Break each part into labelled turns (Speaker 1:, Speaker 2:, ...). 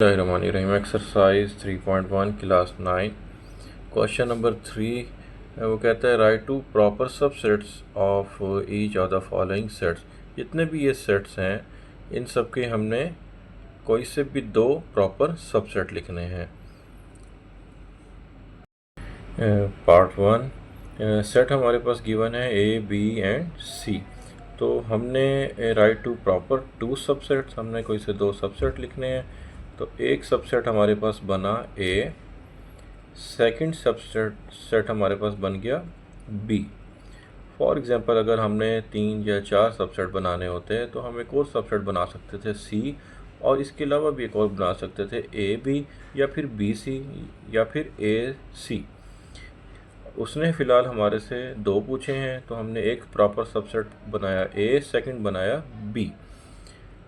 Speaker 1: रहीम exercise 3.1 class 9 question number 3 वो कहता है write two proper subsets of each of the following sets. जितने भी ये सेट्स हैं इन सब के हमने कोई से भी दो प्रॉपर सबसेट लिखने हैं। पार्ट 1 सेट हमारे पास गिवन है ए बी एंड सी। तो हमने write two proper two subsets, हमने कोई से दो सबसेट लिखने हैं। तो एक सबसेट हमारे पास बना ए, सेकंड सबसेट हमारे पास बन गया बी। फॉर एग्जांपल अगर हमने 3 या 4 सबसेट बनाने होते हैं तो हम एक और सबसेट बना सकते थे सी, और इसके अलावा भी एक और बना सकते थे ए बी या फिर बी सी या फिर ए सी। उसने फ़िलहाल हमारे से दो पूछे हैं तो हमने एक प्रॉपर सबसेट बनाया ए, सेकंड बनाया बी।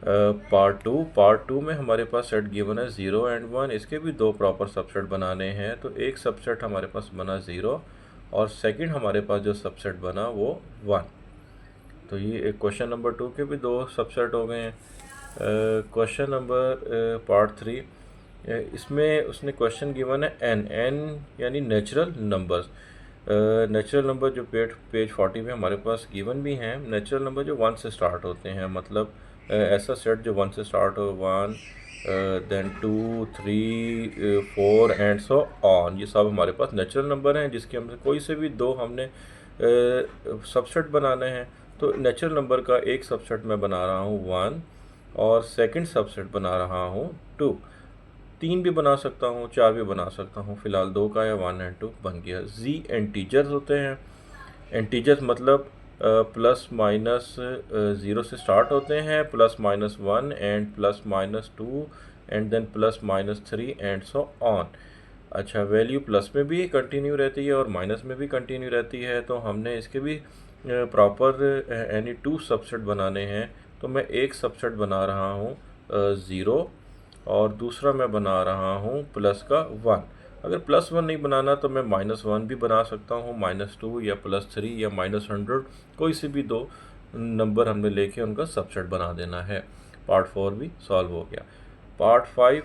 Speaker 1: पार्ट टू में हमारे पास सेट गिवन है 0 एंड 1, इसके भी दो प्रॉपर सबसेट बनाने हैं। तो एक सबसेट हमारे पास बना 0 और सेकंड हमारे पास जो सबसेट बना वो 1। तो ये एक क्वेश्चन नंबर 2 के भी दो सबसेट हो गए हैं। क्वेश्चन नंबर पार्ट 3, इसमें उसने क्वेश्चन गिवन है एन यानी नेचुरल नंबर्स। नेचुरल नंबर जो पेज 40 में हमारे पास गिवन भी हैं। नेचुरल नंबर जो 1 से स्टार्ट होते हैं, मतलब ऐसा सेट जो 1 से स्टार्ट हो, 1 देन 2 3 4 एंड सो ऑन, ये सब हमारे पास नेचुरल नंबर हैं जिसके हमसे कोई से भी दो हमने सबसेट बनाने हैं। तो नेचुरल नंबर का एक सबसेट मैं बना रहा हूँ 1 और सेकंड सबसेट बना रहा हूँ 2। 3 भी बना सकता हूँ, 4 भी बना सकता हूँ, फिलहाल 2 का या 1 एंड 2 बन गया। जी एंटीजर्स होते हैं। एंटीजर्स मतलब प्लस माइनस 0 से स्टार्ट होते हैं, plus minus 1 and plus minus 2 and then plus minus 3 and so on. अच्छा, वैल्यू प्लस में भी कंटिन्यू रहती है और माइनस में भी कंटिन्यू रहती है। तो हमने इसके भी प्रॉपर यानी 2 सबसेट बनाने हैं। तो मैं एक सबसेट बना रहा हूँ 0 और दूसरा मैं बना रहा हूँ प्लस का 1। अगर प्लस 1 नहीं बनाना तो मैं -1 भी बना सकता हूँ, -2 या +3 या -100, कोई से भी दो नंबर हमने लेके उनका सबसेट बना देना है। पार्ट 4 भी सॉल्व हो गया। Part 5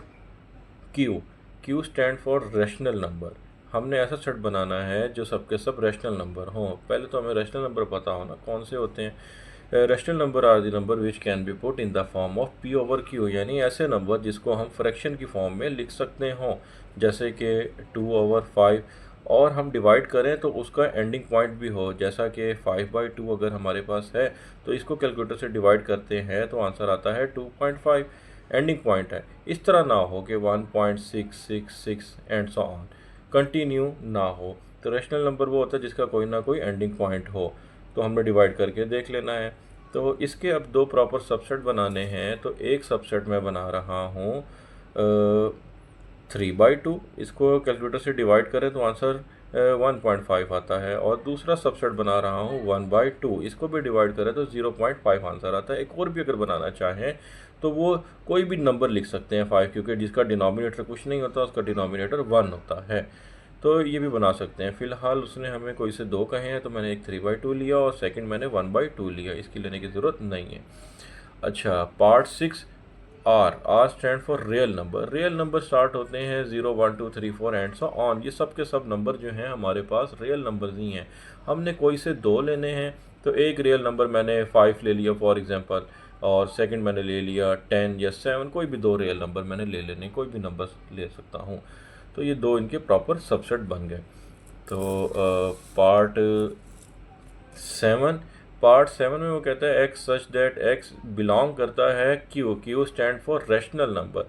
Speaker 1: Q stand for rational number. हमने ऐसा सेट बनाना है जो सबके सब रैशनल नंबर हों। पहले तो हमें रैशनल नंबर पता होना कौन से होते हैं। Rational number are the number which can be put in the form of P over Q, यानी ऐसे नंबर जिसको हम फ्रैक्शन की फॉर्म में लिख सकते हों, जैसे कि 2/5। और हम डिवाइड करें तो उसका एंडिंग पॉइंट भी हो, जैसा कि 5/2 अगर हमारे पास है तो इसको कैलकुलेटर से डिवाइड करते हैं तो आंसर आता है 2.5, एंडिंग पॉइंट है। इस तरह ना हो कि 1.666 एंड सो ऑन, कंटिन्यू ना हो। तो रैशनल नंबर वो होता है जिसका कोई ना कोई एंडिंग पॉइंट हो। तो हमने डिवाइड करके देख लेना है। तो इसके अब दो प्रॉपर सबसेट बनाने हैं। तो एक सबसेट मैं बना रहा हूँ 3/2, इसको कैलकुलेटर से डिवाइड करें तो आंसर 1.5 आता है। और दूसरा सबसेट बना रहा हूँ 1/2, इसको भी डिवाइड करें तो 0.5 आंसर आता है। एक और भी अगर बनाना चाहें तो वो कोई भी नंबर लिख सकते हैं 5, क्योंकि जिसका डिनोमिनेटर कुछ नहीं होता उसका डिनोमिनेटर 1 होता है। तो ये भी बना सकते हैं। फ़िलहाल उसने हमें कोई से दो कहे हैं तो मैंने एक 3/2 लिया और सेकंड मैंने 1/2 लिया, इसकी लेने की ज़रूरत नहीं है। अच्छा, part 6 R stand for real number. Real number start होते हैं 0 1 2 3 4 एंड सो ऑन। ये सब के सब नंबर जो हैं हमारे पास रियल नंबर्स ही हैं। हमने कोई से दो लेने हैं। तो एक रियल नंबर मैंने 5 ले लिया फॉर एग्जांपल, और सेकंड मैंने ले लिया 10 या 7। कोई भी दो रियल नंबर मैंने ले लेने, कोई भी नंबर ले सकता हूँ। तो ये दो इनके प्रॉपर सबसेट बन गए। तो पार्ट 7 में वो कहता है x such that x belong करता है Q stand for rational number.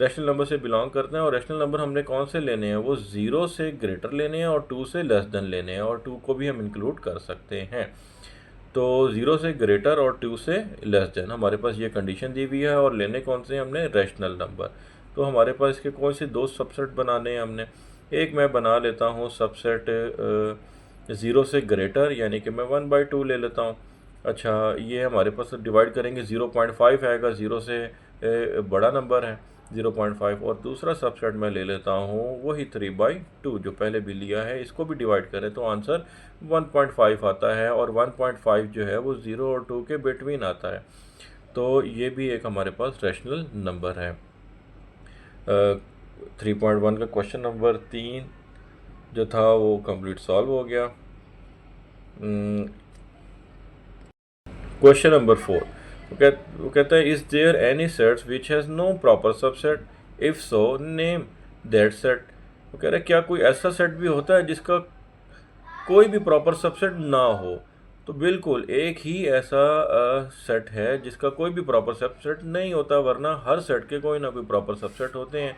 Speaker 1: Rational number से बिलोंग करते हैं। और रैशनल नंबर हमने कौन से लेने हैं, वो 0 से ग्रेटर लेने हैं और 2 से लेस देन लेने हैं, और 2 को भी हम इंक्लूड कर सकते हैं। तो 0 से ग्रेटर और 2 से लेस देन हमारे पास ये कंडीशन दी हुई है। और लेने कौन से हमने, रैशनल नंबर। तो हमारे पास इसके कौन से दो सबसेट बनाने हैं हमने। एक मैं बना लेता हूँ सबसेट 0 से ग्रेटर, यानी कि मैं 1/2 ले लेता हूँ। अच्छा, ये हमारे पास डिवाइड करेंगे 0.5 आएगा, 0 से बड़ा नंबर है 0.5। और दूसरा सबसेट मैं ले लेता हूँ वही 3/2 जो पहले भी लिया है, इसको भी डिवाइड करें तो आंसर 1.5 आता है। और 1.5 जो है वो 0 और 2 के बिटवीन आता है। तो ये भी एक हमारे पास रैशनल नंबर है। 3.1 का क्वेश्चन नंबर 3 जो था वो कंप्लीट सॉल्व हो गया। क्वेश्चन नंबर 4 वो कहता है, is there any sets which has no proper subset, if so name that set. वो कह रहा है क्या कोई ऐसा सेट भी होता है जिसका कोई भी प्रॉपर सबसेट ना हो। तो बिल्कुल एक ही ऐसा सेट है जिसका कोई भी प्रॉपर सबसेट नहीं होता, वरना हर सेट के कोई ना कोई प्रॉपर सबसेट होते हैं।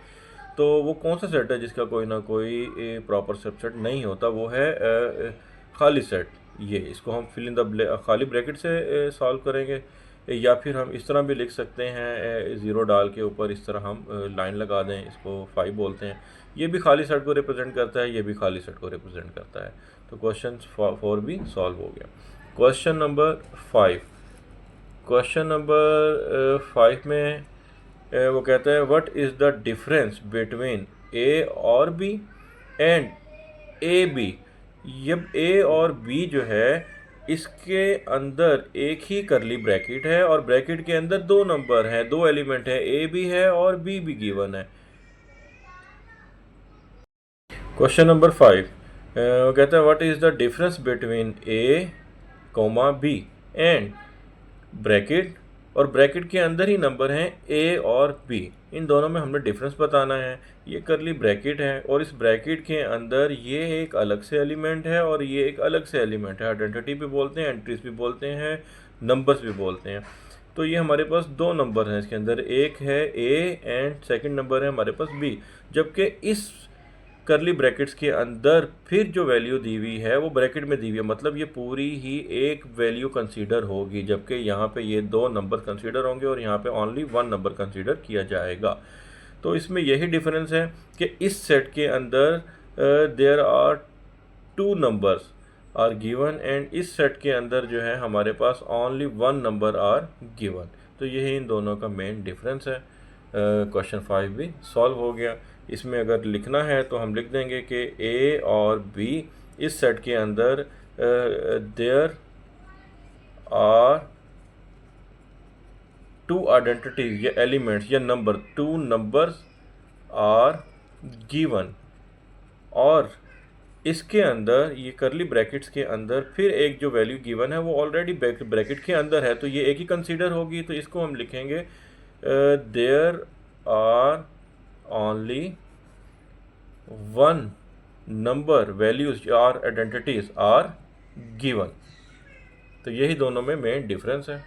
Speaker 1: तो वो कौन सा सेट है जिसका कोई ना कोई प्रॉपर सबसेट नहीं होता? वो है खाली सेट। ये इसको हम फिल इन द खाली ब्रैकेट से सॉल्व करेंगे, या फिर हम इस तरह भी लिख सकते हैं, ज़ीरो डाल के ऊपर इस तरह हम लाइन लगा दें, इसको 5 बोलते हैं। ये भी खाली सेट को रिप्रेजेंट करता है, ये भी खाली सेट को रिप्रेजेंट करता है। तो क्वेश्चन 4 भी सॉल्व हो गया। क्वेश्चन नंबर 5, क्वेश्चन नंबर 5 में वो कहता है, what is the difference between A और बी एंड ए बी। जब ए और बी जो है इसके अंदर एक ही करली ब्रैकेट है और ब्रैकेट के अंदर दो नंबर हैं, दो एलिमेंट है, ए भी है और बी भी गिवन है। क्वेश्चन नंबर 5 वो कहता है, what is the difference between A comma B and bracket, और ब्रैकेट के अंदर ही नंबर हैं ए और बी। इन दोनों में हमने डिफरेंस बताना है। ये करली ब्रैकेट है और इस ब्रैकेट के अंदर ये एक अलग से एलिमेंट है और ये एक अलग से एलिमेंट है। आइडेंटिटी भी बोलते हैं, एंट्रीज भी बोलते हैं, नंबर्स भी बोलते हैं। तो ये हमारे पास दो नंबर हैं इसके अंदर, एक है ए एंड सेकंड नंबर है हमारे पास बी। जबकि इस करली ब्रैकेट्स के अंदर फिर जो वैल्यू दी हुई है वो ब्रैकेट में दी हुई है, मतलब ये पूरी ही एक वैल्यू कंसीडर होगी, जबकि यहाँ पे ये दो नंबर कंसीडर होंगे और यहाँ पे ओनली वन नंबर कंसीडर किया जाएगा। तो इसमें यही डिफरेंस है कि इस सेट के अंदर there are two numbers are given and इस सेट के अंदर जो है हमारे पास only one number are given. तो यही इन दोनों का मेन डिफरेंस है। क्वेश्चन 5 भी सॉल्व हो गया। इसमें अगर लिखना है तो हम लिख देंगे कि ए और बी इस सेट के अंदर देयर आर टू आइडेंटिटीज या एलिमेंट्स या number, two numbers are given, और इसके अंदर ये करली ब्रैकेट्स के अंदर फिर एक जो वैल्यू गिवन है वो ऑलरेडी ब्रैकेट के अंदर है, तो ये एक ही कंसीडर होगी। तो इसको हम लिखेंगे there are only one number values are identities are given. तो यही दोनों में मेन डिफरेंस है।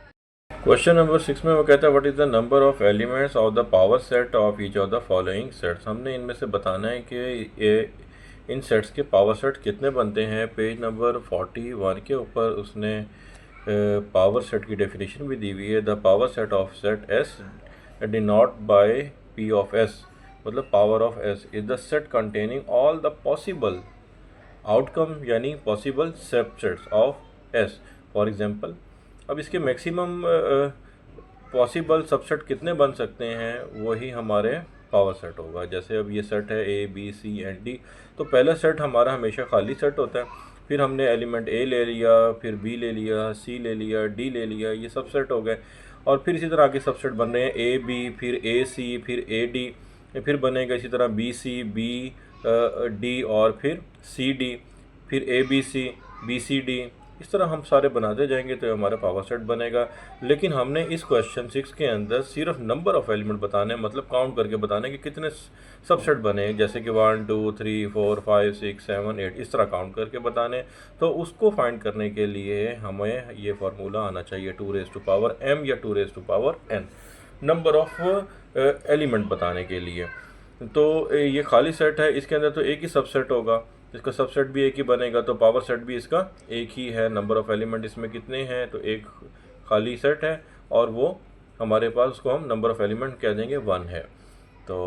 Speaker 1: क्वेश्चन नंबर 6 में वो कहता है, what is the number of elements of the power set of each of the following sets. हमने इनमें से बताना है कि इन सेट्स के पावर सेट कितने बनते हैं। पेज नंबर 41 के ऊपर उसने पावर सेट की डेफिनेशन भी दी हुई है। The power set of set S denote by P of S, मतलब power of S is the set containing all the possible outcome, यानी possible subsets of S. For example, अब इसके maximum possible subset कितने बन सकते हैं वही हमारे पावर सेट होगा। जैसे अब ये सेट है A B C and D, तो पहला सेट हमारा हमेशा खाली सेट होता है, फिर हमने एलिमेंट ए ले लिया, फिर बी ले लिया, सी ले लिया, डी ले लिया, ये सब सेट हो गए। और फिर इसी तरह आगे सबसेट बन रहे हैं ए बी, फिर ए सी, फिर ए डी, फिर बनेगा इसी तरह बी सी, बी डी और फिर सी डी, फिर A B C, B C D, इस तरह हम सारे बनाते जाएंगे तो हमारा पावर सेट बनेगा। लेकिन हमने इस क्वेश्चन 6 के अंदर सिर्फ नंबर ऑफ एलिमेंट बताने, मतलब काउंट करके बताने कि कितने सबसेट बने, जैसे कि 1 2 3 4 5 6 7 8 इस तरह काउंट करके बताने। तो उसको फाइंड करने के लिए हमें ये फार्मूला आना चाहिए 2 रेज़ टू पावर m या 2 raise to power n, number of element बताने के लिए। तो ये खाली सेट है, इसके अंदर तो एक ही सबसेट होगा, इसका सबसेट भी एक ही बनेगा, तो पावर सेट भी इसका एक ही है। नंबर ऑफ एलिमेंट इसमें कितने हैं, तो एक खाली सेट है और वो हमारे पास, उसको हम नंबर ऑफ एलिमेंट कह देंगे 1 है। तो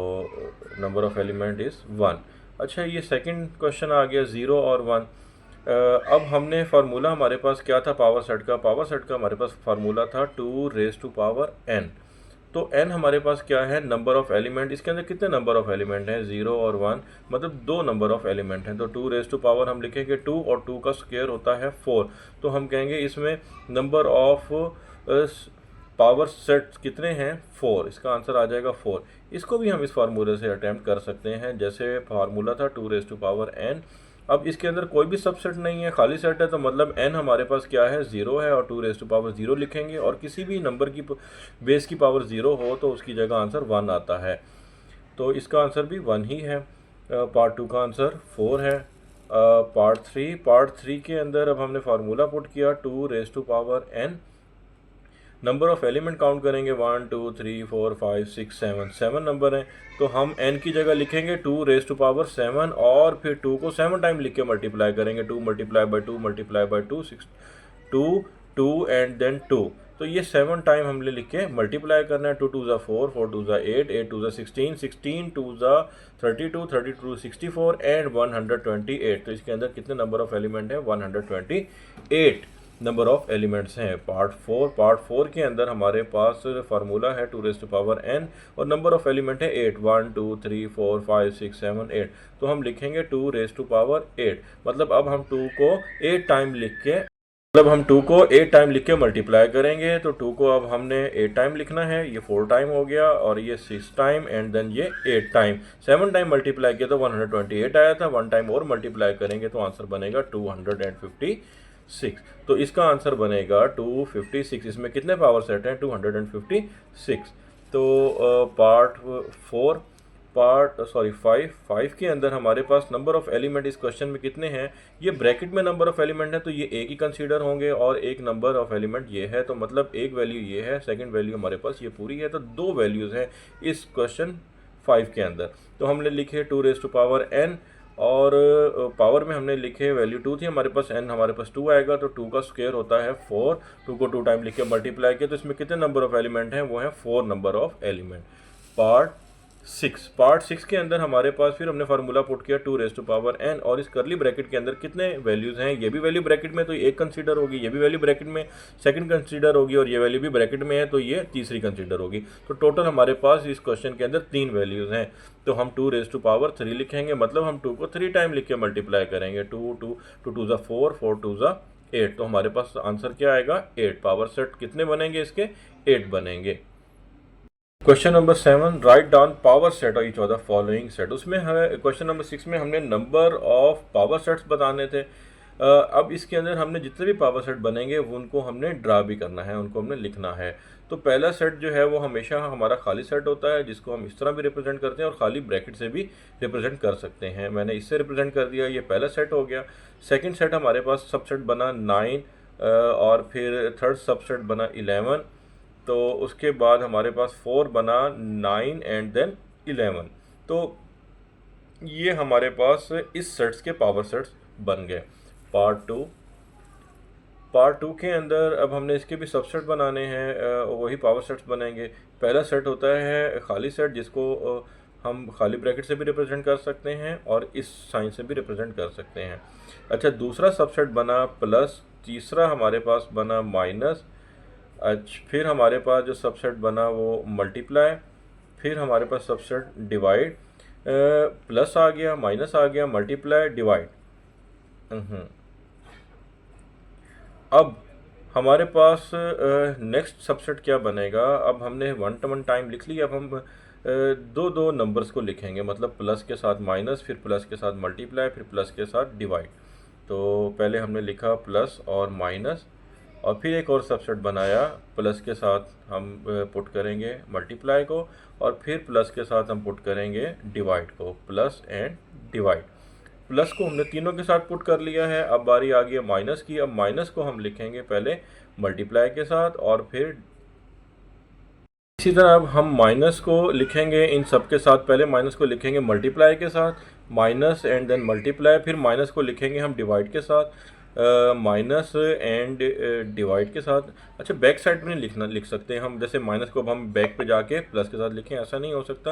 Speaker 1: नंबर ऑफ एलिमेंट इज़ 1। अच्छा, ये सेकंड क्वेश्चन आ गया 0 और 1। अब हमने फार्मूला हमारे पास क्या था पावर सेट का? पावर सेट का हमारे पास फार्मूला था 2 रेज़ टू पावर n। तो n हमारे पास क्या है? Number of element. इसके अंदर कितने नंबर ऑफ एलिमेंट हैं? 0 और 1, मतलब दो नंबर ऑफ एलिमेंट हैं। तो 2 रेज़ टू पावर हम लिखेंगे 2 और 2 का स्क्वायर होता है 4। तो हम कहेंगे इसमें नंबर ऑफ पावर सेट्स कितने हैं 4, इसका आंसर आ जाएगा 4। इसको भी हम इस फार्मूले से अटैम्प्ट कर सकते हैं, जैसे फार्मूला था 2n। अब इसके अंदर कोई भी सबसेट नहीं है, खाली सेट है, तो मतलब n हमारे पास क्या है 0 है, और 2 लिखेंगे, और किसी भी नंबर की बेस की पावर 0 हो तो उसकी जगह आंसर 1 आता है, तो इसका आंसर भी 1 ही है। पार्ट 2 का आंसर 4 है। पार्ट थ्री के अंदर अब हमने फार्मूला पुट किया 2n, number of element count करेंगे 1 2 3 4 5 6 7 नंबर हैं, तो हम n की जगह लिखेंगे 2 7 और फिर 2 को 7 टाइम लिख के मल्टीप्लाई करेंगे, 2 multiply by 2 multiply by 2 6 2 2 and then 2, तो ये 7 टाइम हमने लिख के मल्टीप्लाई करना है। 2 2 ज़ा 4, 4 2 ज़ा 8, 8 2 ज़ा 16, 16 2 ज़ा 32, 32 64 एंड 128, तो इसके अंदर कितने नंबर ऑफ एलिमेंट है 128 नंबर ऑफ एलिमेंट्स हैं। पार्ट फोर के अंदर हमारे पास फार्मूला है 2n और नंबर ऑफ एलिमेंट है 8, 1 2 3 4 5 6 7 8, तो हम लिखेंगे 2 8, मतलब अब हम 2 को 8 टाइम लिख के मल्टीप्लाई करेंगे, तो 2 को अब हमने 8 टाइम लिखना है, ये 4 टाइम हो गया, और ये 6 टाइम एंड देन ये 8 टाइम। 7 टाइम मल्टीप्लाई किया तो 128 आया था, 1 टाइम और मल्टीप्लाई करेंगे तो आंसर बनेगा 256, तो इसका आंसर बनेगा 256। इसमें कितने पावर सेट हैं 256। तो फाइव के अंदर हमारे पास नंबर ऑफ एलिमेंट इस क्वेश्चन में कितने हैं, ये ब्रैकेट में नंबर ऑफ एलिमेंट है तो ये एक ही कंसीडर होंगे, और एक नंबर ऑफ एलिमेंट ये है, तो मतलब एक वैल्यू ये है, सेकंड वैल्यू हमारे पास ये पूरी है, तो 2 वैल्यूज़ हैं इस क्वेश्चन 5 के अंदर। तो हमने लिखे 2n, और पावर में हमने लिखे वैल्यू 2 थी हमारे पास, n हमारे पास 2 आएगा, तो 2 का स्क्वायर होता है 4, 2 को 2 टाइम लिख के मल्टीप्लाई किया, तो इसमें कितने नंबर ऑफ एलिमेंट हैं, वो है 4 नंबर ऑफ एलिमेंट। पार्ट 6 के अंदर हमारे पास फिर हमने फार्मूला पुट किया 2n, और इस करली ब्रैकेट के अंदर कितने वैल्यूज़ हैं, ये भी वैल्यू ब्रैकेट में तो एक कंसीडर होगी, ये भी वैल्यू ब्रैकेट में सेकंड कंसीडर होगी, और ये वैल्यू भी ब्रैकेट में है तो ये तीसरी कंसीडर होगी, तो टोटल हमारे पास इस क्वेश्चन के अंदर 3 वैल्यूज़ हैं, तो हम 2 लिखेंगे, मतलब हम 2 को 3 टाइम लिख के मल्टीप्लाई करेंगे, 2 2 ज़ा 4, 4 2 ज़ा 8, तो हमारे पास आंसर क्या आएगा 8। पावर सेट कितने बनेंगे इसके 8 बनेंगे। Question number 7, write down power set of each of the following set. उसमें हमें क्वेश्चन नंबर 6 में हमने नंबर ऑफ पावर सेट्स बताने थे। अब इसके अंदर हमने जितने भी पावर सेट बनेंगे वो उनको हमने ड्रा भी करना है, उनको हमने लिखना है। तो पहला सेट जो है वो हमेशा हमारा खाली सेट होता है, जिसको हम इस तरह भी रिप्रेजेंट करते हैं और खाली ब्रैकेट से भी रिप्रेजेंट कर सकते हैं। मैंने इससे रिप्रेजेंट कर दिया, ये पहला सेट हो गया। सेकेंड सेट हमारे पास सबसेट बना 9, और फिर थर्ड सबसेट बना 11, तो उसके बाद हमारे पास 4 बना 9 एंड देन 11, तो ये हमारे पास इस सेट्स के पावर सेट्स बन गए। पार्ट टू के अंदर अब हमने इसके भी सबसेट बनाने हैं, वही पावर सेट्स बनेंगे। पहला सेट होता है खाली सेट, जिसको हम खाली ब्रैकेट से भी रिप्रेजेंट कर सकते हैं और इस साइन से भी रिप्रेजेंट कर सकते हैं। अच्छा, दूसरा सबसेट बना प्लस, तीसरा हमारे पास बना माइनस, अच्छा फिर हमारे पास जो सबसेट बना वो मल्टीप्लाई, फिर हमारे पास सबसेट डिवाइड, प्लस आ गया, माइनस आ गया, मल्टीप्लाई, डिवाइड। अब हमारे पास नेक्स्ट सबसेट क्या बनेगा, अब हमने 1 टाइम लिख लिया, अब हम दो नंबर्स को लिखेंगे, मतलब प्लस के साथ माइनस, फिर प्लस के साथ मल्टीप्लाई, फिर प्लस के साथ डिवाइड। तो पहले हमने लिखा प्लस और माइनस, और फिर एक और सबसेट बनाया, प्लस के साथ हम पुट करेंगे मल्टीप्लाई को, और फिर प्लस के साथ हम पुट करेंगे डिवाइड को, प्लस एंड डिवाइड। प्लस को हमने तीनों के साथ पुट कर लिया है, अब बारी आ गई है माइनस की। अब माइनस को हम लिखेंगे पहले मल्टीप्लाई के साथ, और फिर इसी तरह अब हम माइनस को लिखेंगे इन सब के साथ, पहले माइनस को लिखेंगे मल्टीप्लाई के साथ, माइनस एंड देन मल्टीप्लाई, फिर माइनस को लिखेंगे हम डिवाइड के साथ, माइनस एंड डिवाइड के साथ। अच्छा, बैक साइड में लिख सकते हैं हम, जैसे माइनस को अब हम बैक पे जाके प्लस के साथ लिखें, ऐसा नहीं हो सकता,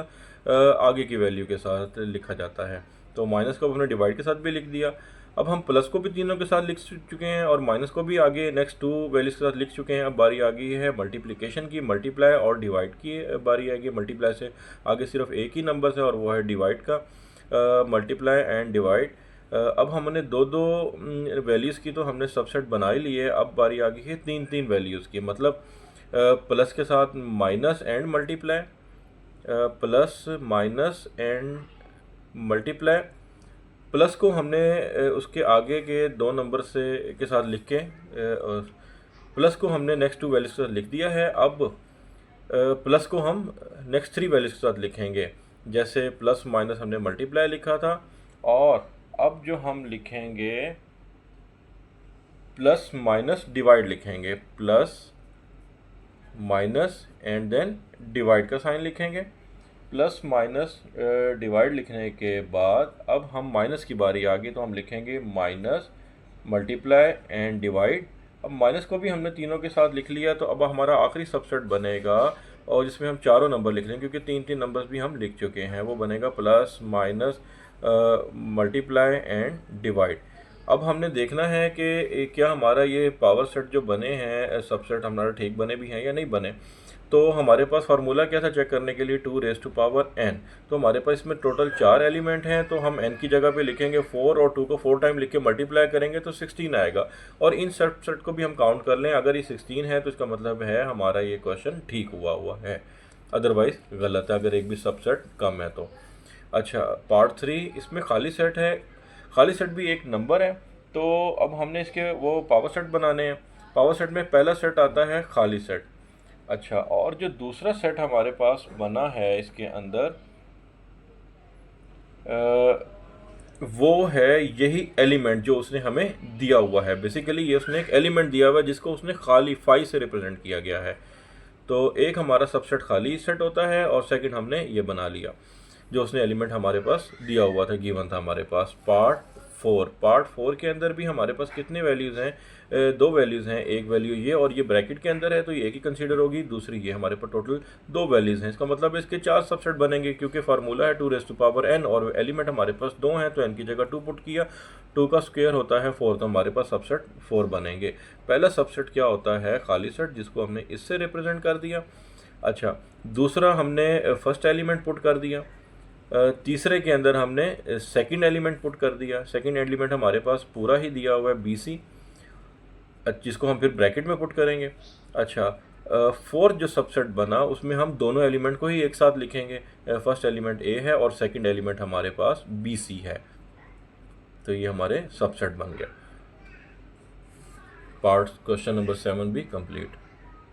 Speaker 1: आगे की वैल्यू के साथ लिखा जाता है। तो माइनस को हमने डिवाइड के साथ भी लिख दिया। अब हम प्लस को भी तीनों के साथ लिख चुके हैं, और माइनस को भी आगे नेक्स्ट 2 वैल्यूज़ के साथ लिख चुके हैं। अब बारी आ गई है मल्टीप्लिकेशन की, मल्टीप्लाई और डिवाइड की बारी आएगी। मल्टीप्लाई से आगे सिर्फ एक ही नंबर है और वो है डिवाइड का, मल्टीप्लाई एंड डिवाइड। अब हमने दो वैल्यूज़ की तो हमने सबसेट बना ही लिए, अब बारी आ गई है 3 वैल्यूज़ की, मतलब प्लस के साथ minus and multiply, plus minus and multiply. Plus को हमने उसके आगे के दो नंबर से के साथ लिख के प्लस को हमने नेक्स्ट टू वैल्यूज के साथ लिख दिया है। अब प्लस को हम नेक्स्ट थ्री वैल्यूज के साथ लिखेंगे। जैसे प्लस माइनस हमने मल्टीप्लाई लिखा था, और अब जो हम लिखेंगे प्लस माइनस डिवाइड लिखेंगे, plus minus and then divide का साइन लिखेंगे। प्लस माइनस डिवाइड लिखने के बाद अब हम माइनस की बारी आ गई, तो हम लिखेंगे माइनस मल्टीप्लाई एंड डिवाइड। अब माइनस को भी हमने तीनों के साथ लिख लिया, तो अब हमारा आखिरी सबसेट बनेगा, और जिसमें हम चारों नंबर लिख लेंगे क्योंकि तीन तीन नंबर्स भी हम लिख चुके हैं। वो बनेगा plus minus multiply and divide. अब हमने देखना है कि क्या हमारा ये पावर सेट जो बने हैं सबसेट हमारा ठीक बने भी हैं या नहीं बने। तो हमारे पास फार्मूला क्या था चेक करने के लिए, 2n। तो हमारे पास इसमें टोटल 4 एलिमेंट हैं, तो हम n की जगह पे लिखेंगे 4 और 2 को 4 टाइम लिख के मल्टीप्लाई करेंगे तो 16 आएगा। और इन सबसेट को भी हम काउंट कर लें, अगर ये 16 है तो इसका मतलब है हमारा ये क्वेश्चन ठीक हुआ है, अदरवाइज गलत है अगर एक भी सबसेट कम है तो। अच्छा, पार्ट 3, इसमें खाली सेट है। खाली सेट भी एक नंबर है, तो अब हमने इसके वो पावर सेट बनाने हैं। पावर सेट में पहला सेट आता है खाली सेट। अच्छा, और जो दूसरा सेट हमारे पास बना है इसके अंदर वो है यही एलिमेंट जो उसने हमें दिया हुआ है। बेसिकली ये उसने एक एलिमेंट दिया हुआ है जिसको उसने खाली 5 से रिप्रेजेंट किया गया है। तो एक हमारा सबसेट खाली सेट होता है, और सेकंड हमने ये बना लिया जो उसने एलिमेंट हमारे पास दिया हुआ था, गिवन था हमारे पास। पार्ट 4 के अंदर भी हमारे पास कितने वैल्यूज़ हैं, 2 वैल्यूज़ हैं। एक वैल्यू ये, और ये ब्रैकेट के अंदर है तो ये एक ही कंसीडर होगी, दूसरी ये। हमारे पास टोटल 2 वैल्यूज़ हैं। इसका मतलब इसके 4 सबसेट बनेंगे क्योंकि फार्मूला है 2n और एलिमेंट हमारे पास 2 हैं, तो n की जगह 2 पुट किया, 2 का स्क्वायर होता है 4, तो हमारे पास सबसेट 4 बनेंगे। पहला सबसेट क्या होता है, खाली सेट, जिसको हमने इससे रिप्रेजेंट कर दिया। अच्छा, दूसरा हमने फर्स्ट एलिमेंट पुट कर दिया, तीसरे के अंदर हमने सेकंड एलिमेंट पुट कर दिया। सेकंड एलिमेंट हमारे पास पूरा ही दिया हुआ है BC, जिसको हम फिर ब्रैकेट में पुट करेंगे। अच्छा, फोर्थ जो सबसेट बना उसमें हम दोनों एलिमेंट को ही एक साथ लिखेंगे। फर्स्ट एलिमेंट A है और सेकंड एलिमेंट हमारे पास BC है, तो ये हमारे सबसेट बन गया। पार्ट क्वेश्चन नंबर 7 भी कंप्लीट।